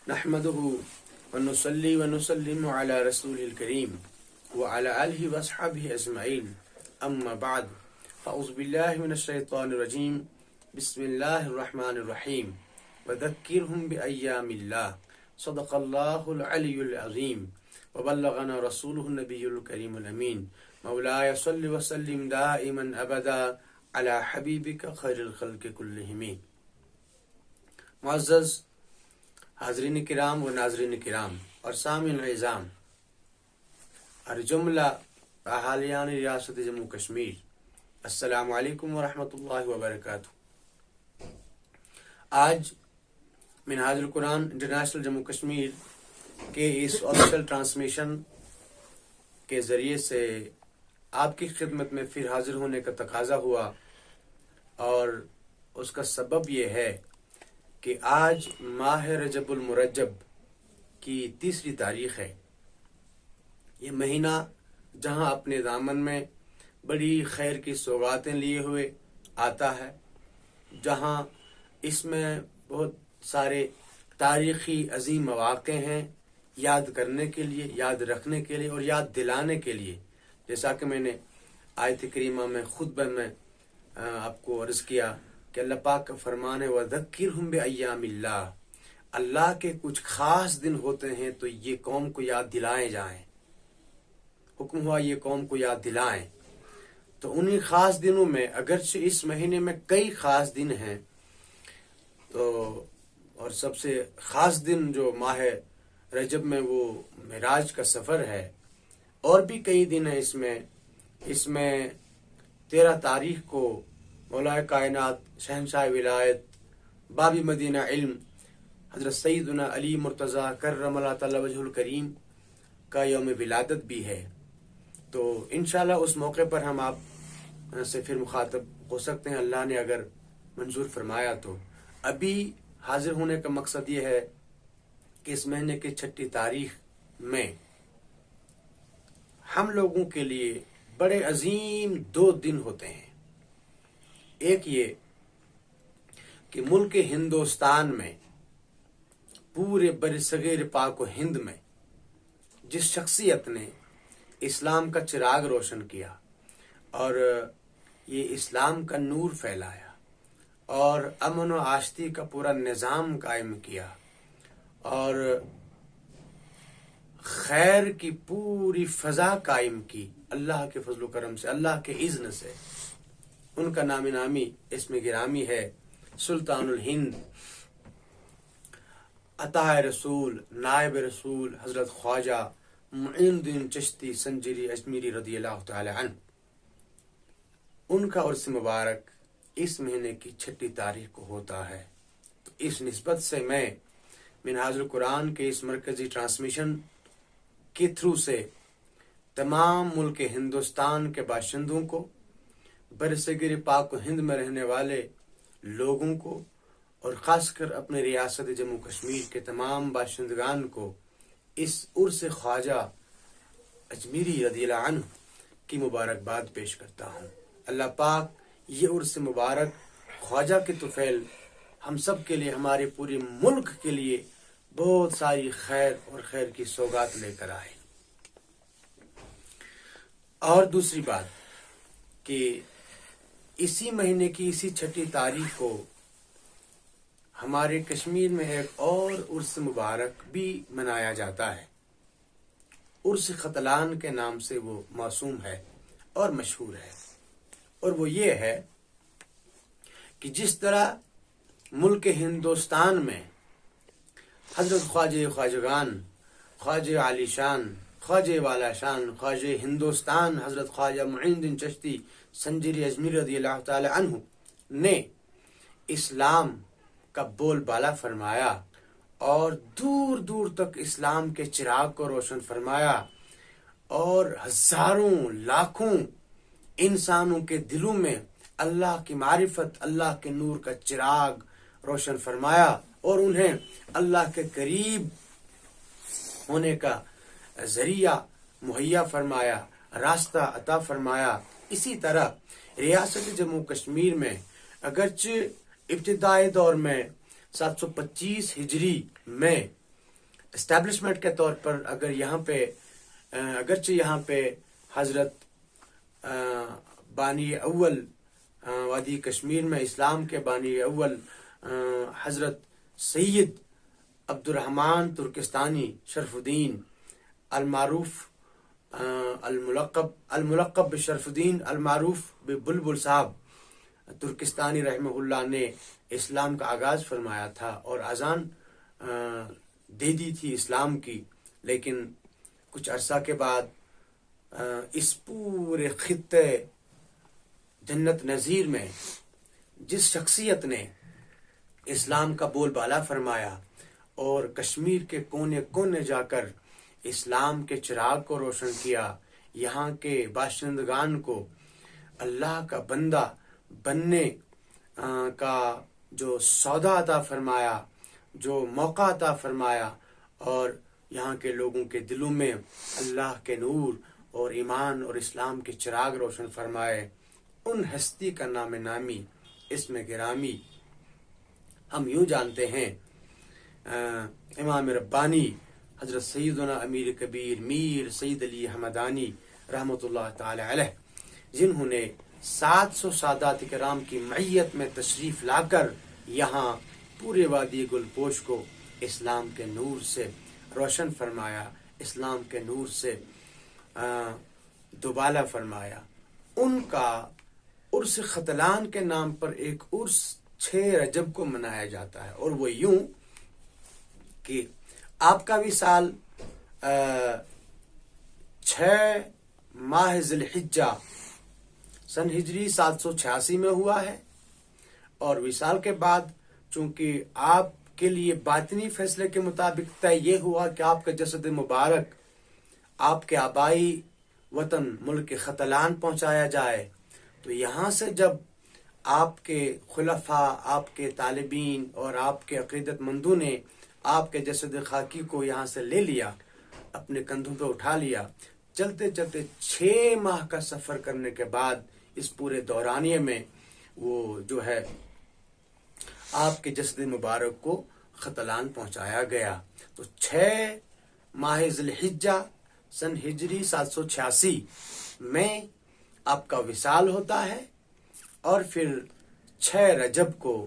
نحمده ونصلي ونسلم على رسوله الكريم وعلى آله وأصحابه أجمعين أما بعد فأعوذ بالله من الشيطان الرجيم بسم الله الرحمن الرحيم وذكرهم بأيام الله صدق الله العلي العظيم وبلغنا رسوله النبي الكريم الأمين مولاي صل وسلم دائما أبدا على حبيبك خير الخلق كلهم. معزز حاضرین کرام و ناظرین کرام اور سامعین اعظام اور جملہ اہالیان ریاست جموں کشمیر، السلام علیکم ورحمۃ اللہ وبرکاتہ. آج منہاج القرآن انٹرنیشنل جموں کشمیر کے اس آفیشیل ٹرانسمیشن کے ذریعے سے آپ کی خدمت میں پھر حاضر ہونے کا تقاضا ہوا، اور اس کا سبب یہ ہے کہ آج ماہ رجب المرجب کی 3 تاریخ ہے. یہ مہینہ جہاں اپنے دامن میں بڑی خیر کی سوغاتیں لیے ہوئے آتا ہے، جہاں اس میں بہت سارے تاریخی عظیم مواقع ہیں یاد کرنے کے لیے، یاد رکھنے کے لیے اور یاد دلانے کے لیے. جیسا کہ میں نے آیت کریمہ میں خطبہ میں آپ کو عرض کیا کہ اللہ پاک کا فرمان ہے وَذَكِّرْهُمْ بِأَيَّامِ اللَّهِ، اللہ کے کچھ خاص دن ہوتے ہیں تو یہ قوم کو یاد دلائے جائیں. حکم ہوا یہ قوم کو یاد دلائیں. تو انہی خاص دنوں میں اگرچہ اس مہینے میں کئی خاص دن ہیں، تو اور سب سے خاص دن جو ماہ رجب میں وہ معراج کا سفر ہے، اور بھی کئی دن ہیں اس میں 13 تاریخ کو مولا کائنات شہنشاہ ولایت باب مدینہ علم حضرت سیدنا علی مرتضیٰ کرم اللہ تعالی وجہ الکریم کا یوم ولادت بھی ہے. تو انشاءاللہ اس موقع پر ہم آپ سے پھر مخاطب ہو سکتے ہیں، اللہ نے اگر منظور فرمایا تو. ابھی حاضر ہونے کا مقصد یہ ہے کہ اس مہینے کی 6 تاریخ میں ہم لوگوں کے لیے بڑے عظیم 2 دن ہوتے ہیں. ایک یہ کہ ملک ہندوستان میں پورے برصغیر پاک و ہند میں جس شخصیت نے اسلام کا چراغ روشن کیا اور یہ اسلام کا نور پھیلایا اور امن و آشتی کا پورا نظام قائم کیا اور خیر کی پوری فضا قائم کی اللہ کے فضل و کرم سے، اللہ کے اذن سے، ان کا نام نامی اسم گرامی ہے سلطان الہند عطا رسول نائب رسول حضرت خواجہ معین الدین چشتی سنجری اجمیری رضی اللہ تعالی عنہ. ان کا عرس مبارک اس مہینے کی 6 تاریخ کو ہوتا ہے. تو اس نسبت سے میں منہاج القرآن کے اس مرکزی ٹرانسمیشن کے تھرو سے تمام ملک ہندوستان کے باشندوں کو، برصغیر پاک و ہند میں رہنے والے لوگوں کو، اور خاص کر اپنے ریاست جموں کشمیر کے تمام باشندگان کو اس عرس خواجہ اجمیری رضی اللہ عنہ کی مبارکباد پیش کرتا ہوں. اللہ پاک یہ عرس مبارک خواجہ کے طفیل ہم سب کے لیے، ہمارے پورے ملک کے لیے بہت ساری خیر اور خیر کی سوغات لے کر آئے. اور دوسری بات کہ اسی مہینے کی اسی 6 تاریخ کو ہمارے کشمیر میں ایک اور عرس مبارک بھی منایا جاتا ہے. عرس ختلان کے نام سے وہ موسوم ہے اور مشہور ہے، اور وہ یہ ہے کہ جس طرح ملک ہندوستان میں حضرت خواجہ خواجگان، خواجہ عالی شان، خواجہ والا شان، خواجہ ہندوستان حضرت خواجہ معین الدین چشتی سنجری اجمیری رضی اللہ تعالی عنہ نے اسلام کا بول بالا فرمایا اور دور دور تک اسلام کے چراغ کو روشن فرمایا، اور ہزاروں لاکھوں انسانوں کے دلوں میں اللہ کی معرفت، اللہ کے نور کا چراغ روشن فرمایا اور انہیں اللہ کے قریب ہونے کا ذریعہ مہیا فرمایا، راستہ عطا فرمایا. اسی طرح ریاست جموں کشمیر میں اگرچہ ابتدائی دور میں 725 ہجری میں اسٹیبلشمنٹ کے طور پر اگر یہاں پہ اگرچہ یہاں پہ حضرت بانی اول وادی کشمیر میں اسلام کے بانی اول حضرت سید عبد الرحمن ترکستانی شرف الدین المعروف الملقب بشرف الدین المعروف ببلبل صاحب ترکستانی رحمہ اللہ نے اسلام کا آغاز فرمایا تھا اور اذان دے دی تھی اسلام کی، لیکن کچھ عرصہ کے بعد اس پورے خطے جنت نظیر میں جس شخصیت نے اسلام کا بول بالا فرمایا اور کشمیر کے کونے کونے جا کر اسلام کے چراغ کو روشن کیا، یہاں کے باشندگان کو اللہ کا بندہ بننے کا جو سودا عطا فرمایا، جو موقع عطا فرمایا، اور یہاں کے لوگوں کے دلوں میں اللہ کے نور اور ایمان اور اسلام کے چراغ روشن فرمائے، ان ہستی کا نام نامی اسم گرامی ہم یوں جانتے ہیں امام ربانی حضرت سیدنا امیر کبیر میر سید علی حمدانی رحمۃ اللہ تعالی علیہ، جنہوں نے 700 سادات کرام کی معیت میں تشریف لا کر یہاں پورے وادی گلپوش کو اسلام کے نور سے روشن فرمایا، اسلام کے نور سے دوبالا فرمایا۔ ان کا عرس ختلان کے نام پر ایک عرس 6 رجب کو منایا جاتا ہے، اور وہ یوں کہ آپ کا وصال 6 ماہ ذی الحجہ سن ہجری 786 میں ہوا ہے، اور وصال کے بعد چونکہ آپ کے لیے باطنی فیصلے کے مطابق طے یہ ہوا کہ آپ کا جسد مبارک آپ کے آبائی وطن ملک ختلان پہنچایا جائے، تو یہاں سے جب آپ کے خلفاء، آپ کے طالبین اور آپ کے عقیدت مندوں نے آپ کے جسد خاکی کو یہاں سے لے لیا، اپنے کندھوں پہ اٹھا لیا، چلتے چلتے 6 ماہ کا سفر کرنے کے بعد اس پورے دورانیے میں وہ جو ہے آپ کے جسد مبارک کو ختلان پہنچایا گیا۔ تو 6 ماہ ذی الحجہ سن ہجری 786 میں آپ کا وصال ہوتا ہے، اور پھر 6 رجب کو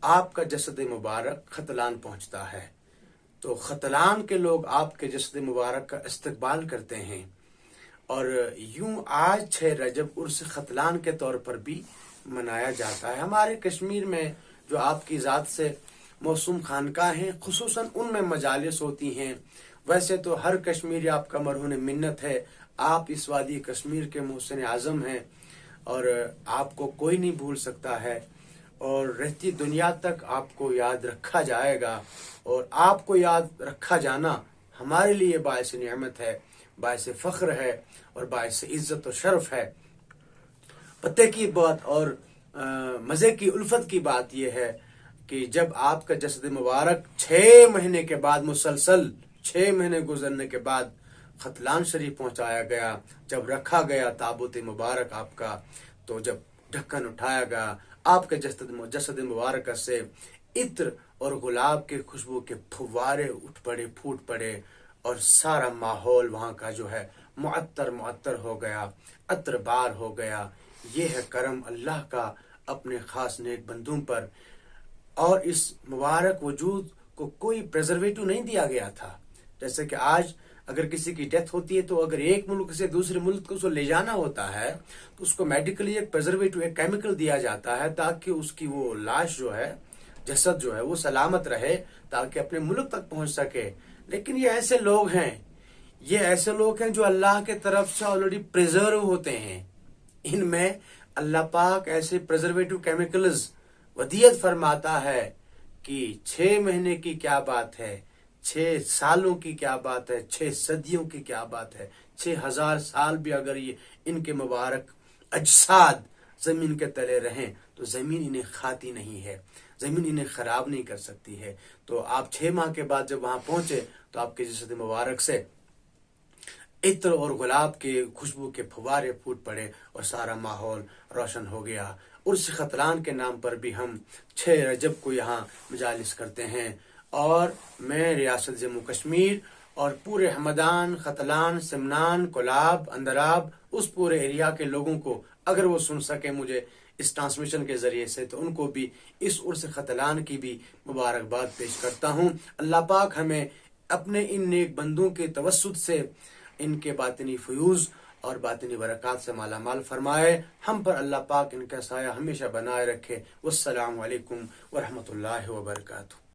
آپ کا جسد مبارک ختلان پہنچتا ہے۔ تو ختلان کے لوگ آپ کے جسد مبارک کا استقبال کرتے ہیں، اور یوں آج 6 رجب عرس ختلان کے طور پر بھی منایا جاتا ہے۔ ہمارے کشمیر میں جو آپ کی ذات سے موسوم خانقاہ ہیں، خصوصاً ان میں مجالس ہوتی ہیں۔ ویسے تو ہر کشمیری آپ کا مرہون منت ہے، آپ اس وادی کشمیر کے محسن اعظم ہیں، اور آپ کو کوئی نہیں بھول سکتا ہے، اور رہتی دنیا تک آپ کو یاد رکھا جائے گا، اور آپ کو یاد رکھا جانا ہمارے لیے باعث نعمت ہے، باعث فخر ہے، اور باعث عزت و شرف ہے۔ پتے کی بات اور مزے کی الفت کی بات یہ ہے کہ جب آپ کا جسد مبارک 6 مہینے کے بعد، مسلسل 6 مہینے گزرنے کے بعد ختلان شریف پہنچایا گیا، جب رکھا گیا تابوت مبارک آپ کا، تو جب ڈھکن اٹھایا گیا، آپ کے جسد مبارک سے عطر اور گلاب کے خوشبو کے پھوارے اٹھ پڑے، پھوٹ پڑے، اور سارا ماحول وہاں کا جو ہے معطر ہو گیا، عطر بار ہو گیا۔ یہ ہے کرم اللہ کا اپنے خاص نیک بندوں پر، اور اس مبارک وجود کو کوئی پریزرویٹو نہیں دیا گیا تھا۔ جیسے کہ آج اگر کسی کی ڈیتھ ہوتی ہے تو اگر ایک ملک سے دوسرے ملک کو اس کو لے جانا ہوتا ہے تو اس کو میڈیکلی ایک پریزرویٹو، ایک کیمیکل دیا جاتا ہے تاکہ اس کی وہ لاش جو ہے، جسد جو ہے وہ سلامت رہے، تاکہ اپنے ملک تک پہنچ سکے۔ لیکن یہ ایسے لوگ ہیں جو اللہ کے طرف سے آلریڈی پریزرو ہوتے ہیں، ان میں اللہ پاک ایسے پریزرویٹو کیمیکلز ودیت فرماتا ہے کہ 6 مہینے کی کیا بات ہے، 6 سالوں کی کیا بات ہے، 6 صدیوں کی کیا بات ہے، 6000 سال بھی اگر یہ ان کے مبارک اجساد زمین کے تلے رہیں تو زمین انہیں کھاتی نہیں ہے، زمین انہیں خراب نہیں کر سکتی ہے۔ تو آپ 6 ماہ کے بعد جب وہاں پہنچے تو آپ کے جسد مبارک سے عطر اور گلاب کے خوشبو کے پھوارے پھوٹ پڑے اور سارا ماحول روشن ہو گیا۔ عرس ختلان کے نام پر بھی ہم 6 رجب کو یہاں مجالس کرتے ہیں، اور میں ریاست جموں کشمیر اور پورے ہمدان، ختلان، سمنان، کولاب، اندراب، اس پورے ایریا کے لوگوں کو اگر وہ سن سکے مجھے اس ٹرانسمیشن کے ذریعے سے، تو ان کو بھی اس عرس ختلان کی بھی مبارکباد پیش کرتا ہوں۔ اللہ پاک ہمیں اپنے ان نیک بندوں کے توسط سے ان کے باطنی فیوز اور باطنی برکات سے مالا مال فرمائے، ہم پر اللہ پاک ان کا سایہ ہمیشہ بنائے رکھے۔ والسلام علیکم ورحمۃ اللہ وبرکاتہ۔